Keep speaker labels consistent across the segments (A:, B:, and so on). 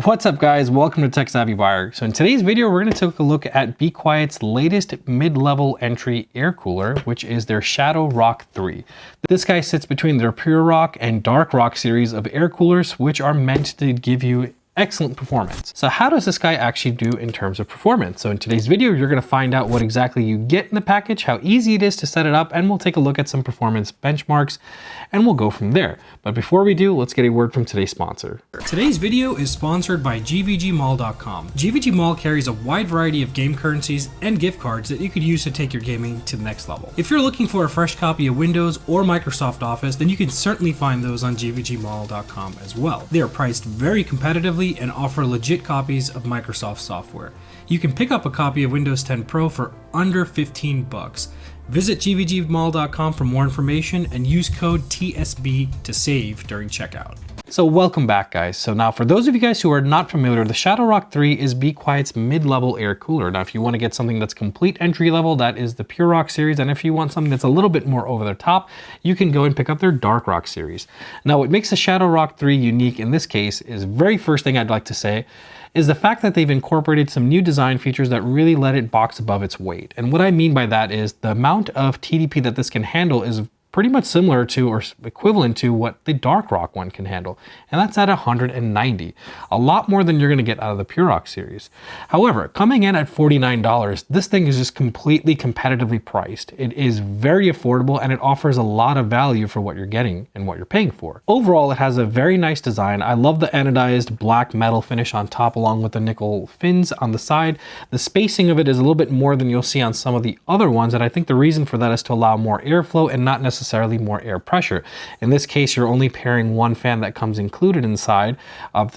A: What's up guys, welcome to Tech Savvy Buyer. So in today's video, we're going to take a look at bequiet's latest mid-level entry air cooler, which is their Shadow Rock 3. This guy sits between their Pure Rock and Dark Rock series of air coolers, which are meant to give you excellent performance. So how does this guy actually do in terms of performance? So in today's video, you're going to find out what exactly you get in the package, how easy it is to set it up, and we'll take a look at some performance benchmarks, and we'll go from there. But before we do, let's get a word from today's sponsor.
B: Today's video is sponsored by GVGMall.com. GVG Mall carries a wide variety of game currencies and gift cards that you could use to take your gaming to the next level. If you're looking for a fresh copy of Windows or Microsoft Office, then you can certainly find those on GVGMall.com as well. They are priced very competitively and offer legit copies of Microsoft software. You can pick up a copy of Windows 10 Pro for under 15 bucks. Visit GVGMall.com for more information and use code TSB to save during checkout.
A: So welcome back guys. So now for those of you guys who are not familiar, the Shadow Rock 3 is bequiet's mid-level air cooler. Now if you want to get something that's complete entry level, that is the Pure Rock series, and if you want something that's a little bit more over the top, you can go and pick up their Dark Rock series. Now what makes the Shadow Rock 3 unique in this case is very first thing I'd like to say is the fact that they've incorporated some new design features that really let it box above its weight. And what I mean by that is the amount of TDP that this can handle is pretty much similar to or equivalent to what the Dark Rock one can handle, and that's at 190. A lot more than you're going to get out of the Pure Rock series. However, coming in at $49, this thing is just completely competitively priced. It is very affordable and it offers a lot of value for what you're getting and what you're paying for. Overall, it has a very nice design. I love the anodized black metal finish on top along with the nickel fins on the side. The spacing of it is a little bit more than you'll see on some of the other ones, and I think the reason for that is to allow more airflow and not necessarily more air pressure. In this case, you're only pairing one fan that comes included inside,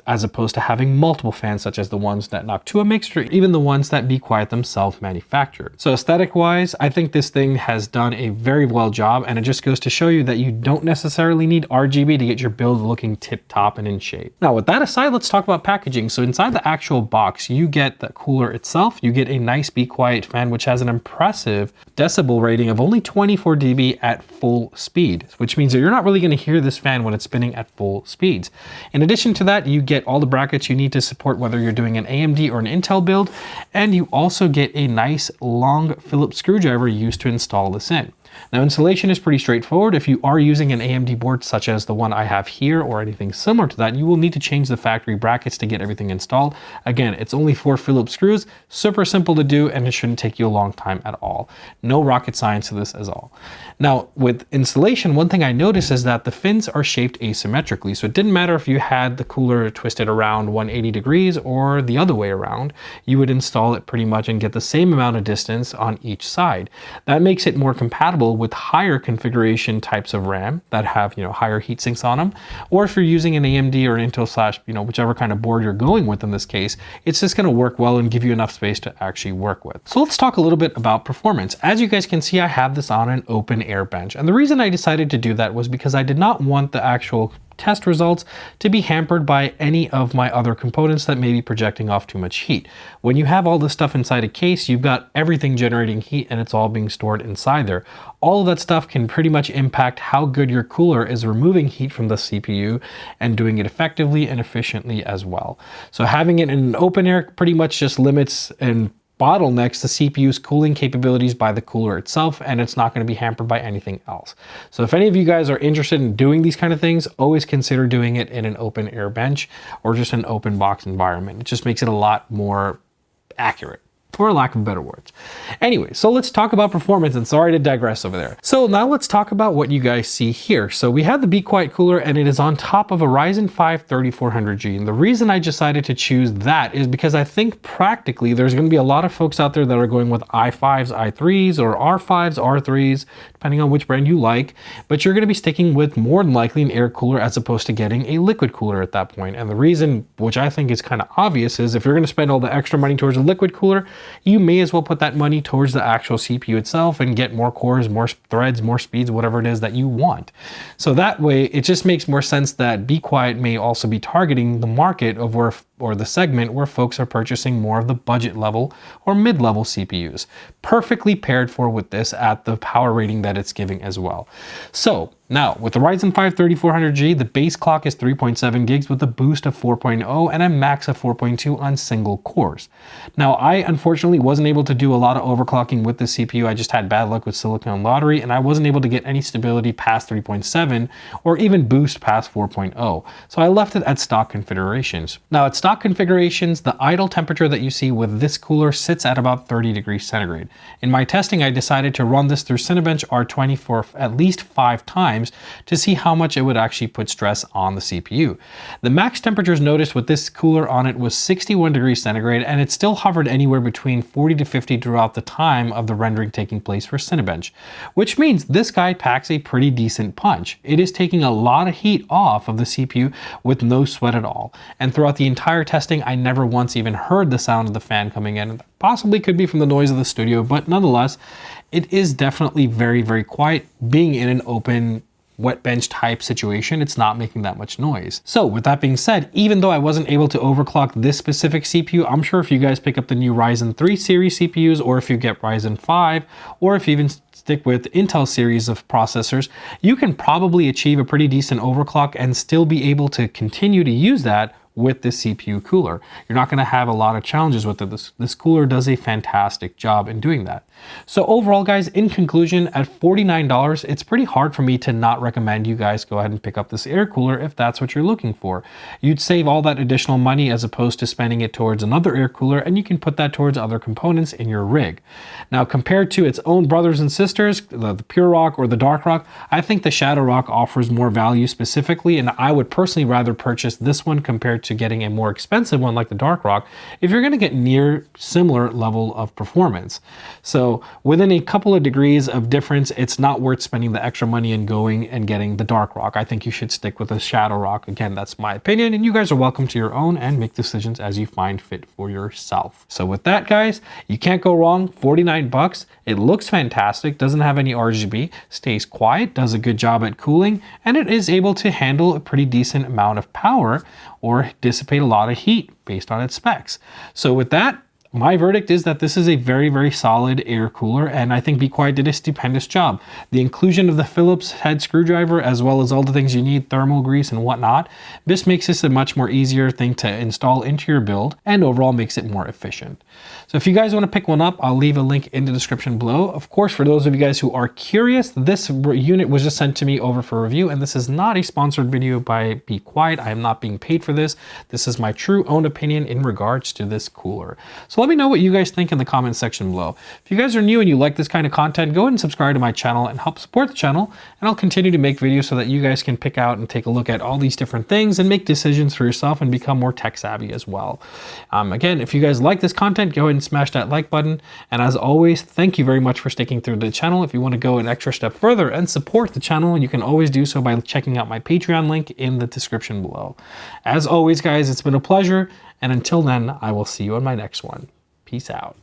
A: as opposed to having multiple fans such as the ones that Noctua makes, or even the ones that bequiet themselves manufacture. So aesthetic wise, I think this thing has done a very well job, and it just goes to show you that you don't necessarily need RGB to get your build looking tip top and in shape. Now with that aside, let's talk about packaging. So inside the actual box, you get the cooler itself, you get a nice bequiet fan which has an impressive decibel rating of only 24 dB at full speed, which means that you're not really going to hear this fan when it's spinning at full speeds. In addition to that, you get all the brackets you need to support whether you're doing an AMD or an Intel build, and you also get a nice long Phillips screwdriver used to install this in. Now installation is pretty straightforward. If you are using an AMD board such as the one I have here or anything similar to that, you will need to change the factory brackets to get everything installed. Again, it's only 4 Phillips screws, super simple to do, and it shouldn't take you a long time at all. No rocket science to this at all. Now with installation, one thing I noticed is that the fins are shaped asymmetrically, so it didn't matter if you had the cooler twisted around 180 degrees or the other way around, you would install it pretty much and get the same amount of distance on each side. That makes it more compatible with higher configuration types of RAM that have, higher heat sinks on them, or if you're using an AMD or an Intel slash, whichever kind of board you're going with in this case, it's just going to work well and give you enough space to actually work with. So let's talk a little bit about performance. As you guys can see, I have this on an open air bench, and the reason I decided to do that was because I did not want the actual test results to be hampered by any of my other components that may be projecting off too much heat. When you have all this stuff inside a case, you've got everything generating heat and it's all being stored inside there. All of that stuff can pretty much impact how good your cooler is removing heat from the CPU and doing it effectively and efficiently as well. So having it in an open air pretty much just limits and bottlenecks the CPU's cooling capabilities by the cooler itself, and it's not going to be hampered by anything else. So if any of you guys are interested in doing these kind of things, always consider doing it in an open air bench or just an open box environment. It just makes it a lot more accurate, for lack of better words. Anyway, so let's talk about performance, and sorry to digress over there. So now let's talk about what you guys see here. So we have the bequiet cooler, and it is on top of a Ryzen 5 3400G. And the reason I decided to choose that is because I think practically there's going to be a lot of folks out there that are going with i5s, i3s, or R5s, R3s, depending on which brand you like, but you're going to be sticking with more than likely an air cooler as opposed to getting a liquid cooler at that point. And the reason, which I think is kind of obvious, is if you're going to spend all the extra money towards a liquid cooler, you may as well put that money towards the actual CPU itself and get more cores, more threads, more speeds, whatever it is that you want. So that way, it just makes more sense that bequiet may also be targeting the market of where, or the segment where folks are purchasing more of the budget level or mid-level CPUs. Perfectly paired for with this at the power rating that it's giving as well. So Now, with the Ryzen 5 3400G, the base clock is 3.7 gigs with a boost of 4.0 and a max of 4.2 on single cores. Now, I unfortunately wasn't able to do a lot of overclocking with the CPU. I just had bad luck with Silicon Lottery, and I wasn't able to get any stability past 3.7 or even boost past 4.0. So I left it at stock configurations. Now, at stock configurations, the idle temperature that you see with this cooler sits at about 30 degrees centigrade. In my testing, I decided to run this through Cinebench R20 for at least 5 times to see how much it would actually put stress on the CPU. The max temperatures noticed with this cooler on it was 61 degrees centigrade, and it still hovered anywhere between 40 to 50 throughout the time of the rendering taking place for Cinebench, which means this guy packs a pretty decent punch. It is taking a lot of heat off of the CPU with no sweat at all. And throughout the entire testing, I never once even heard the sound of the fan coming in. Possibly could be from the noise of the studio, but nonetheless, it is definitely very, very quiet. Being in an open wet bench type situation, it's not making that much noise. So with that being said, even though I wasn't able to overclock this specific CPU, I'm sure if you guys pick up the new Ryzen 3 series CPUs, or if you get Ryzen 5, or if you even stick with Intel series of processors, you can probably achieve a pretty decent overclock and still be able to continue to use that with this CPU cooler. You're not going to have a lot of challenges with it. This cooler does a fantastic job in doing that. So overall, guys, in conclusion, at $49, it's pretty hard for me to not recommend you guys go ahead and pick up this air cooler if that's what you're looking for. You'd save all that additional money as opposed to spending it towards another air cooler, and you can put that towards other components in your rig. Now, compared to its own brothers and sisters, the Pure Rock or the Dark Rock, I think the Shadow Rock offers more value specifically, and I would personally rather purchase this one compared to getting a more expensive one like the Dark Rock if you're going to get near similar level of performance. So within a couple of degrees of difference, it's not worth spending the extra money and going and getting the Dark Rock. I think you should stick with the Shadow Rock. Again, that's my opinion, and you guys are welcome to your own and make decisions as you find fit for yourself. So with that, guys, you can't go wrong. 49 bucks. It looks fantastic, doesn't have any RGB, stays quiet, does a good job at cooling, and it is able to handle a pretty decent amount of power or dissipate a lot of heat based on its specs. So with that, my verdict is that this is a very, very solid air cooler, and I think bequiet did a stupendous job. The inclusion of the Phillips head screwdriver, as well as all the things you need, thermal grease and whatnot, this makes this a much more easier thing to install into your build and overall makes it more efficient. So if you guys want to pick one up, I'll leave a link in the description below. Of course, for those of you guys who are curious, this unit was just sent to me over for review, and this is not a sponsored video by bequiet. I am not being paid for this. This is my true own opinion in regards to this cooler. So let me know what you guys think in the comment section below. If you guys are new and you like this kind of content, go ahead and subscribe to my channel and help support the channel, and I'll continue to make videos so that you guys can pick out and take a look at all these different things and make decisions for yourself and become more tech savvy as well. Again, if you guys like this content, go ahead and smash that like button, and as always, thank you very much for sticking through the channel. If you want to go an extra step further and support the channel, you can always do so by checking out my Patreon link in the description below. As always, guys, it's been a pleasure, and until then, I will see you on my next one. Peace out.